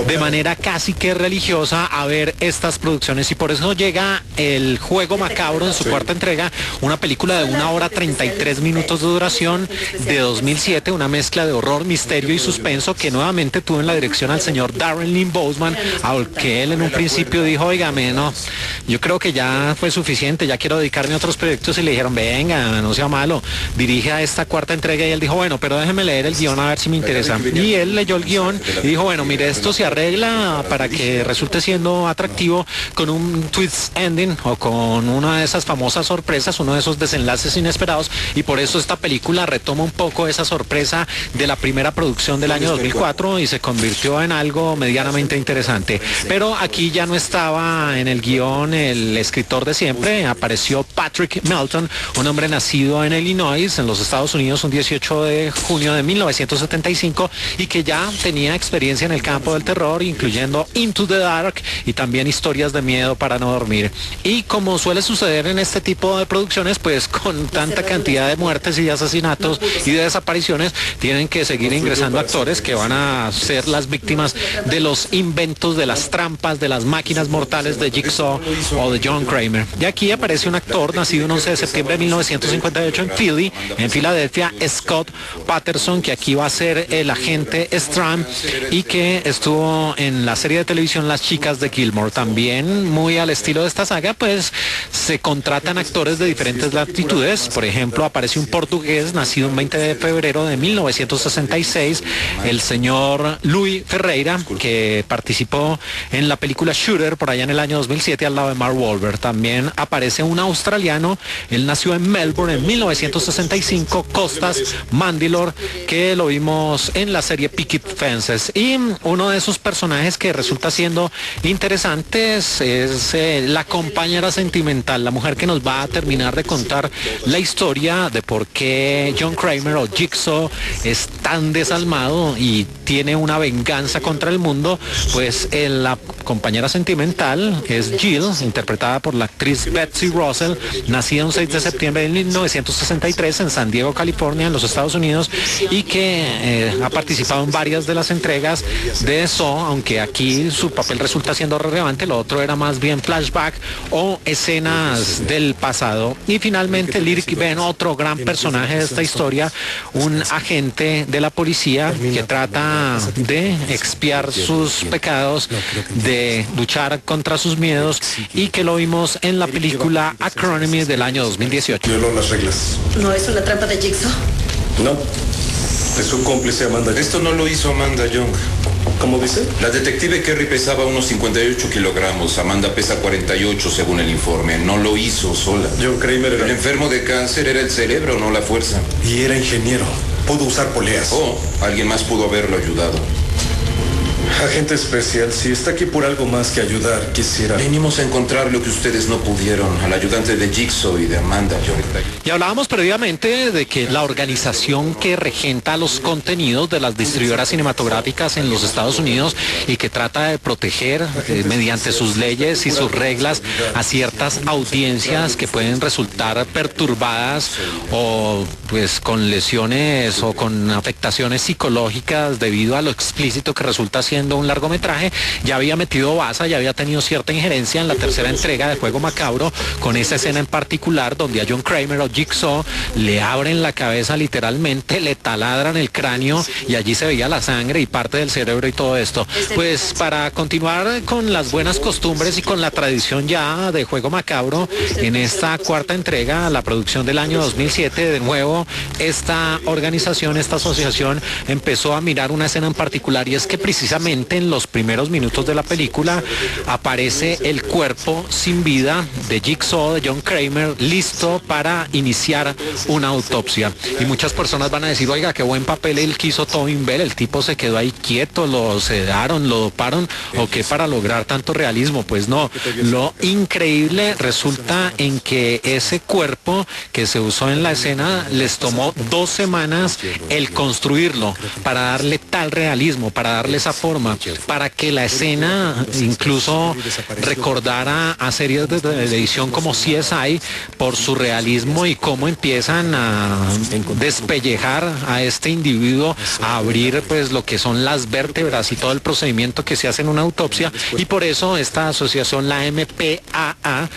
de manera casi que religiosa a ver estas producciones y por eso llega el juego macabro en su cuarta entrega, una película de 1 hora 33 minutos de duración de 2007, una mezcla de horror, misterio y suspenso que nuevamente tuvo en la dirección al señor Darren Lynn Bousman, aunque él en un principio dijo, oígame, no, yo creo que ya fue suficiente, ya quiero dedicarme a otros proyectos y le dijeron, venga, no sea malo, dirige a esta cuarta entrega y él dijo, bueno, pero déjeme leer el guión a ver si me interesa. Y él leyó el guión y dijo, bueno, mire, esto se arregla para que resulte siendo atractivo con un twist ending o con una de esas famosas sorpresas, uno de esos desenlaces inesperados y por eso esta película retoma un poco esa sorpresa de la primera producción del año 2004 y se convirtió en algo medianamente interesante. Pero aquí ya no estaba en el guión el escritor de siempre, apareció Patrick Melton, un hombre nacido en Illinois, en los Estados Unidos, un 18 de junio de 1975 y que ya tenía experiencia en el campo del terror, incluyendo Into the Dark y también historias de miedo para no dormir. Y como suele suceder en este tipo de producciones, pues con tanta cantidad de muertes y de asesinatos y de desapariciones, tienen que seguir ingresando actores que van a ser las víctimas de los inventos, de las trampas, de las máquinas mortales de Jigsaw o de John Kramer. Y aquí aparece un actor nacido el 11 de septiembre de 1958 en Philly, en Filadelfia, Scott Patterson, que aquí va a ser el agente Stram y que estuvo en la serie de televisión Las Chicas de Gilmore. También muy al estilo de esta saga, pues se contratan actores de diferentes latitudes. Por ejemplo, aparece un portugués nacido el 20 de febrero de 1966, el señor Luis Ferreira, que participó en la película Shooter por allá en el año 2007 al lado de Mark Wahlberg. También aparece un australiano, él nació en Melbourne en 1965, Costas Mandylor, que lo vimos en la serie Picket Fences. Y uno de esos personajes que resulta siendo interesante es la compañera sentimental, la mujer que nos va a terminar de contar la historia de por qué John Kramer o Jigsaw es tan desalmado y tiene una venganza contra el mundo. Pues la compañera sentimental es Jill, interpretada por la actriz Betsy Russell, nacida un 6 de septiembre de 1963 en San Diego, California, en los Estados Unidos, y que ha participado en varias de las entregas de Saw, aunque aquí su papel resulta siendo relevante, lo otro era más bien flashback o escenas del pasado. Y finalmente Lyric Ben, otro gran personaje de esta historia, un agente de la policía que trata de expiar sus pecados, de luchar contra sus miedos y que lo vimos en la película Acronym del año 2018. Violó las reglas. ¿No es una trampa de Jigsaw? No. Es su cómplice Amanda. Esto no lo hizo Amanda Young. ¿Cómo dice? La detective Kerry pesaba unos 58 kilogramos. Amanda pesa 48 según el informe. No lo hizo sola. John Kramer era... El enfermo de cáncer era el cerebro, no la fuerza. Y era ingeniero. Pudo usar poleas. Oh, alguien más pudo haberlo ayudado. Agente especial, si está aquí por algo más que ayudar, quisiera... Venimos a encontrar lo que ustedes no pudieron, al ayudante de Jigsaw y de Amanda. Y hablábamos previamente de que la organización que regenta los contenidos de las distribuidoras cinematográficas en los Estados Unidos y que trata de proteger mediante sus leyes y sus reglas a ciertas audiencias que pueden resultar perturbadas o pues con lesiones o con afectaciones psicológicas debido a lo explícito que resulta siendo un largometraje, ya había metido baza, ya había tenido cierta injerencia en la tercera entrega de Juego Macabro, con esa escena en particular donde a John Kramer o Jigsaw le abren la cabeza literalmente, le taladran el cráneo y allí se veía la sangre y parte del cerebro y todo esto. Pues para continuar con las buenas costumbres y con la tradición ya de Juego Macabro, en esta cuarta entrega, la producción del año 2007, de nuevo esta organización, esta asociación empezó a mirar una escena en particular, y es que precisamente inmediatamente en los primeros minutos de la película aparece el cuerpo sin vida de Jigsaw, de John Kramer, listo para iniciar una autopsia. Y muchas personas van a decir, oiga, qué buen papel el que hizo Tobin Bell, el tipo se quedó ahí quieto, lo sedaron, lo doparon, o qué para lograr tanto realismo. Pues no, lo increíble resulta en que ese cuerpo que se usó en la escena les tomó 2 semanas el construirlo, para darle tal realismo, para darle esa forma, para que la escena incluso recordara a series de televisión como CSI por su realismo y cómo empiezan a despellejar a este individuo, a abrir pues lo que son las vértebras y todo el procedimiento que se hace en una autopsia. Y por eso esta asociación, la MPAA,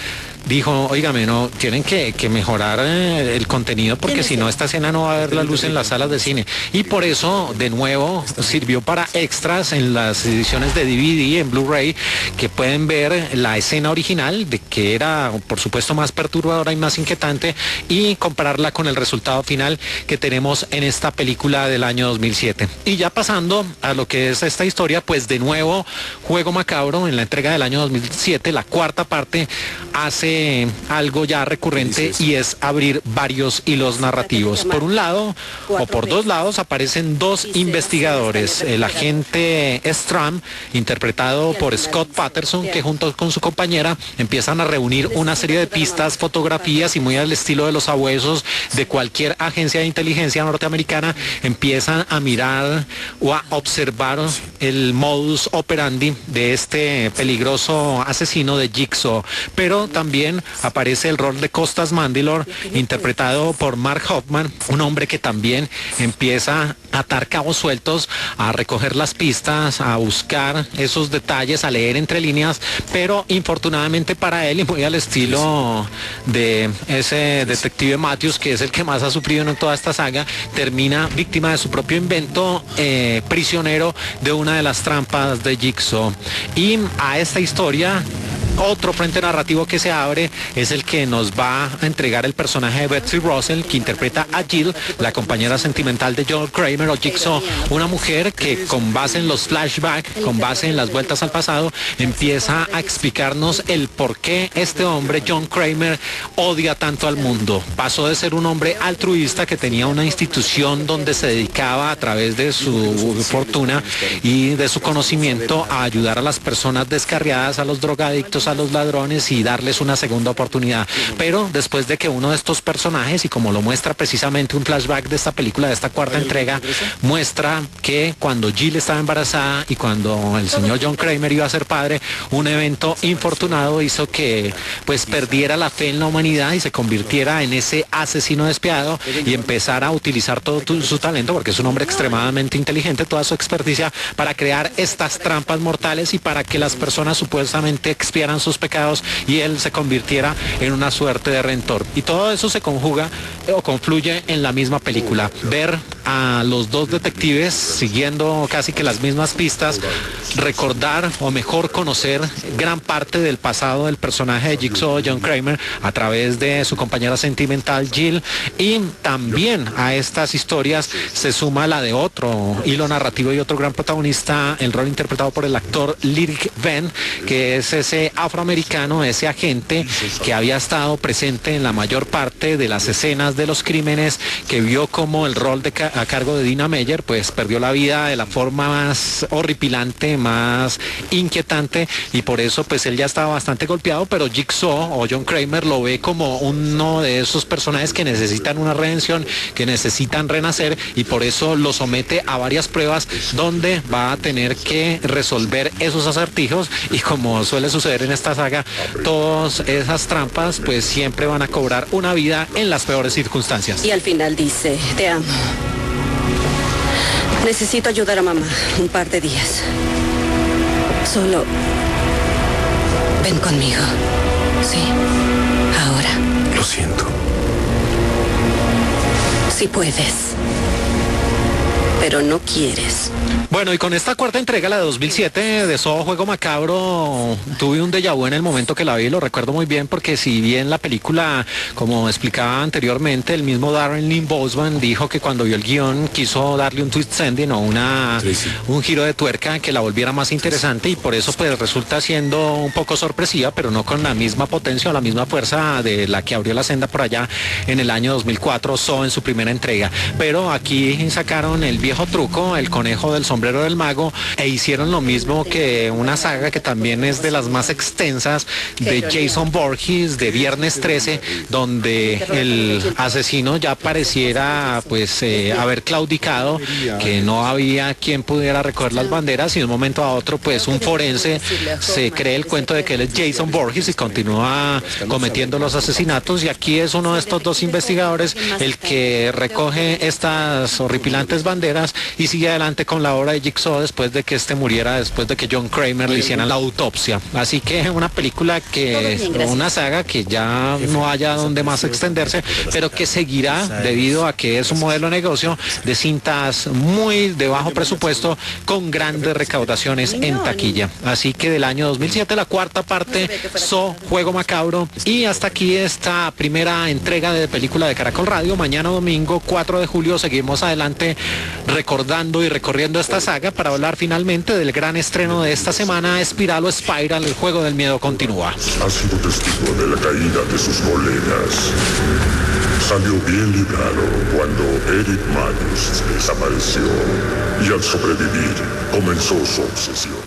dijo, óigame, no, tienen que mejorar el contenido, porque si no esta escena no va a ver la luz en las salas de cine. Y por eso, de nuevo, sirvió para extras en las ediciones de DVD, en Blu-ray, que pueden ver la escena original, de que era, por supuesto, más perturbadora y más inquietante, y compararla con el resultado final que tenemos en esta película del año 2007. Y ya pasando a lo que es esta historia, pues de nuevo, Juego Macabro, en la entrega del año 2007, la 4ª parte, hace algo ya recurrente, y es abrir varios hilos narrativos. Por un lado, o por 2 lados, aparecen 2 investigadores. El agente Stram, interpretado por Scott Patterson, que junto con su compañera empiezan a reunir una serie de pistas, fotografías, y muy al estilo de los sabuesos de cualquier agencia de inteligencia norteamericana, empiezan a mirar o a observar el modus operandi de este peligroso asesino de Jigsaw. Pero también aparece el rol de Costas Mandylor, interpretado por Mark Hoffman, un hombre que también empieza a atar cabos sueltos, a recoger las pistas, a buscar esos detalles, a leer entre líneas, pero infortunadamente para él, y muy al estilo de ese detective Matthews, que es el que más ha sufrido en toda esta saga, termina víctima de su propio invento, prisionero de una de las trampas de Jigsaw. Y a esta historia, otro frente narrativo que se abre es el que nos va a entregar el personaje de Betsy Russell, que interpreta a Jill, la compañera sentimental de John Kramer, o Jigsaw, una mujer que, con base en los flashbacks, con base en las vueltas al pasado, empieza a explicarnos el por qué este hombre, John Kramer, odia tanto al mundo. Pasó de ser un hombre altruista que tenía una institución donde se dedicaba, a través de su fortuna y de su conocimiento, a ayudar a las personas descarriadas, a los drogadictos, a los ladrones, y darles una segunda oportunidad. Pero después de que uno de estos personajes, y como lo muestra precisamente un flashback de esta película, de esta 4ª entrega, muestra que cuando Jill estaba embarazada y cuando el señor John Kramer iba a ser padre, un evento infortunado hizo que pues perdiera la fe en la humanidad y se convirtiera en ese asesino despiadado, y empezara a utilizar todo su talento, porque es un hombre extremadamente inteligente, toda su experticia, para crear estas trampas mortales y para que las personas supuestamente expiaran sus pecados y él se convirtiera en una suerte de redentor. Y todo eso se conjuga o confluye en la misma película. Ver a los 2 detectives siguiendo casi que las mismas pistas, recordar, o mejor conocer, gran parte del pasado del personaje de Jigsaw, John Kramer, a través de su compañera sentimental Jill. Y también a estas historias se suma la de otro hilo narrativo y otro gran protagonista, el rol interpretado por el actor Lyric Venn, que es ese afroamericano, ese agente que había estado presente en la mayor parte de las escenas de los crímenes, que vio como el rol a cargo de Dina Meyer pues perdió la vida de la forma más horripilante, más inquietante, y por eso pues él ya estaba bastante golpeado. Pero Jigsaw, o John Kramer, lo ve como uno de esos personajes que necesitan una redención, que necesitan renacer, y por eso lo somete a varias pruebas donde va a tener que resolver esos acertijos. Y como suele suceder en esta saga, todas esas trampas pues siempre van a cobrar una vida en las peores circunstancias. Y al final dice, te amo. Necesito ayudar a mamá un par de días. Solo ven conmigo. Sí, ahora. Lo siento. Si puedes. pero no quieres. Bueno, y con esta cuarta entrega, la de 2007 de Saw Juego Macabro, tuve un déjà vu en el momento que la vi, lo recuerdo muy bien porque si bien la película, como explicaba anteriormente, el mismo Darren Lynn Bousman dijo que cuando vio el guión quiso darle un twist ending o un giro de tuerca que la volviera más interesante, y por eso pues resulta siendo un poco sorpresiva, pero no con la misma potencia o la misma fuerza de la que abrió la senda por allá en el año 2004 Saw en su primera entrega. Pero aquí sacaron el viejo truco, el conejo del sombrero del mago, e hicieron lo mismo que una saga que también es de las más extensas de Jason Voorhees, de Viernes 13, donde el asesino ya pareciera pues haber claudicado, que no había quien pudiera recoger las banderas, y de un momento a otro pues un forense se cree el cuento de que él es Jason Voorhees y continúa cometiendo los asesinatos, y aquí es uno de estos dos investigadores el que recoge estas horripilantes banderas y sigue adelante con la obra de Jigsaw después de que este muriera, después de que John Kramer le hiciera la autopsia. Así que una película que, una saga que ya no haya donde más extenderse, pero que seguirá debido a que es un modelo de negocio de cintas muy de bajo presupuesto con grandes recaudaciones en taquilla. Así que del año 2007 la cuarta parte, Saw Juego Macabro, y hasta aquí esta primera entrega de película de Caracol Radio. Mañana domingo 4 de julio seguimos adelante recordando y recorriendo esta saga para hablar finalmente del gran estreno de esta semana, Espiral o Spiral, el juego del miedo continúa. Ha sido testigo de la caída de sus colegas. Salió bien librado cuando Eric Magnus desapareció, y al sobrevivir comenzó su obsesión.